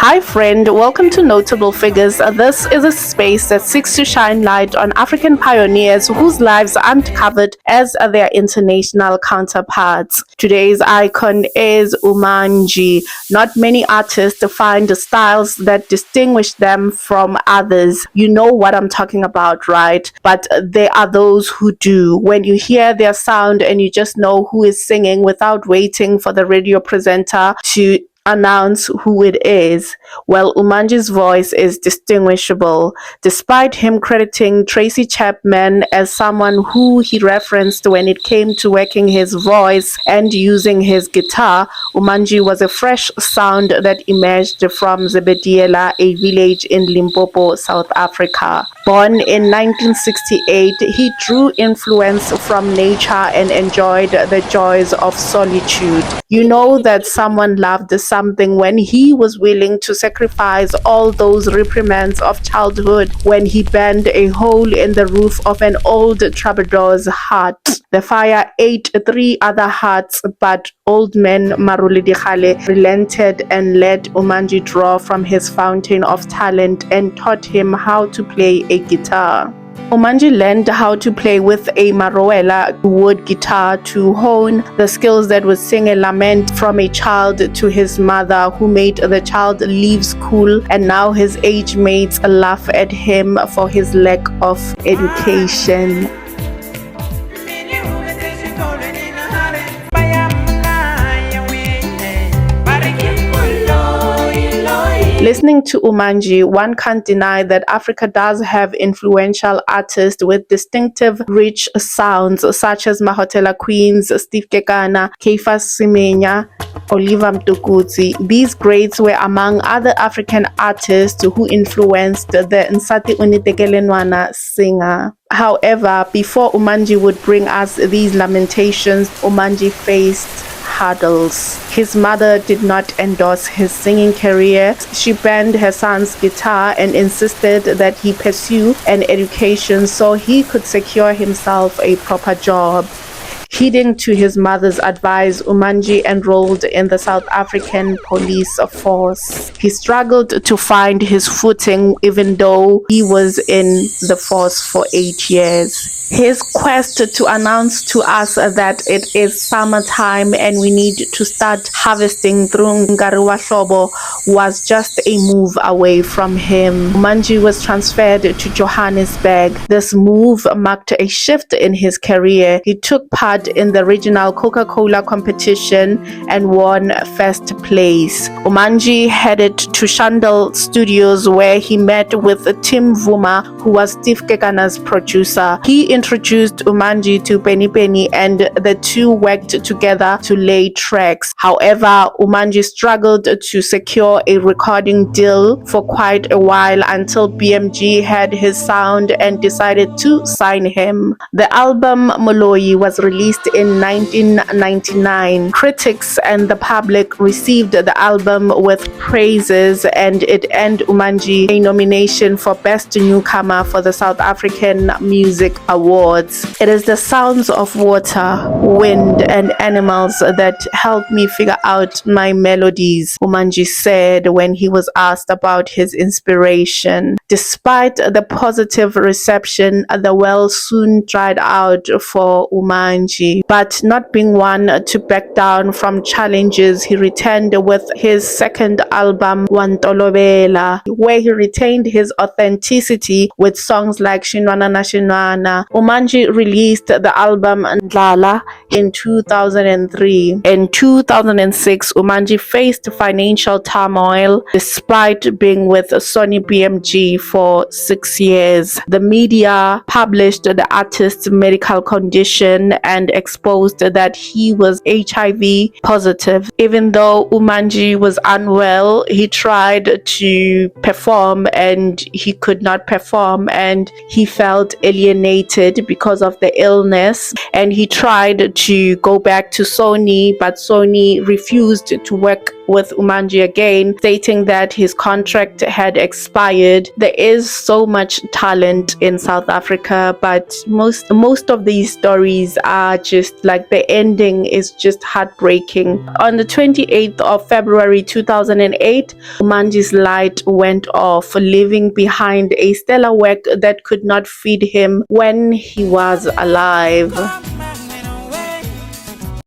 Hi, friend. Welcome to Notable Figures. This is a space that seeks to shine light on African pioneers whose lives aren't covered as their international counterparts. Today's icon is Umanji. Not many artists find styles that distinguish them from others. You know what I'm talking about, right? But there are those who do. When you hear their sound and you just know who is singing without waiting for the radio presenter to announce who it is. Well, Umanji's voice is distinguishable. Despite him crediting Tracy Chapman as someone who he referenced when it came to working his voice and using his guitar, Umanji was a fresh sound that emerged from Zebediela, a village in Limpopo, South Africa. Born in 1968, he drew influence from nature and enjoyed the joys of solitude. You know that someone loved something when he was willing to sacrifice all those reprimands of childhood when he burned a hole in the roof of an old troubadour's hut. The fire ate 3 other huts, but old man Maruli Dikhale relented and let Umanji draw from his fountain of talent and taught him how to play a guitar. Umanji learned how to play with a Maroela wood guitar to hone the skills that would sing a lament from a child to his mother, who made the child leave school, and now his age mates laugh at him for his lack of education. Listening to Umanji, one can't deny that Africa does have influential artists with distinctive, rich sounds such as Mahotela Queens, Steve Kekana, Keifa Simenya, Oliver Mtukudzi. These greats were among other African artists who influenced the Nsati Unitekelenwana singer. However, before Umanji would bring us these lamentations, Umanji faced hurdles. His mother did not endorse his singing career. She banned her son's guitar and insisted that he pursue an education so he could secure himself a proper job. Heeding to his mother's advice, Umanji enrolled in the South African police force. He struggled to find his footing even though he was in the force for 8 years. His quest to announce to us that it is summertime and we need to start harvesting through Ngariwa Shobo was just a move away from him. Umanji was transferred to Johannesburg. This move marked a shift in his career. He took part in the regional Coca-Cola competition and won first place. Umanji headed to Shandal Studios where he met with Tim Vuma, who was Steve Kekana's producer. He introduced Umanji to Penny Penny and the two worked together to lay tracks. However, Umanji struggled to secure a recording deal for quite a while until BMG heard his sound and decided to sign him. The album Moloi was released in 1999. Critics and the public received the album with praises, and it earned Umanji a nomination for Best Newcomer for the South African Music Awards. It is the sounds of water, wind, and animals that help me figure out my melodies, Umanji said when he was asked about his inspiration. Despite the positive reception, the well soon dried out for Umanji. But not being one to back down from challenges, he returned with his second album, untold, where he retained his authenticity with songs like Shinwana na Shinwana. Umanji released the album Ndlala in 2003. In 2006, Umanji faced financial turmoil despite being with Sony BMG for 6 years. The media published the artist's medical condition and exposed that he was HIV positive. Even though Umanji was unwell, he tried to perform and he could not perform, and he felt alienated because of the illness, and he tried to go back to Sony, but Sony refused to work with Umanji again, stating that his contract had expired. There is so much talent in South Africa, but most of these stories are just like, the ending is just heartbreaking. On the 28th of February 2008, Umanji's light went off, leaving behind a stellar work that could not feed him when he was alive.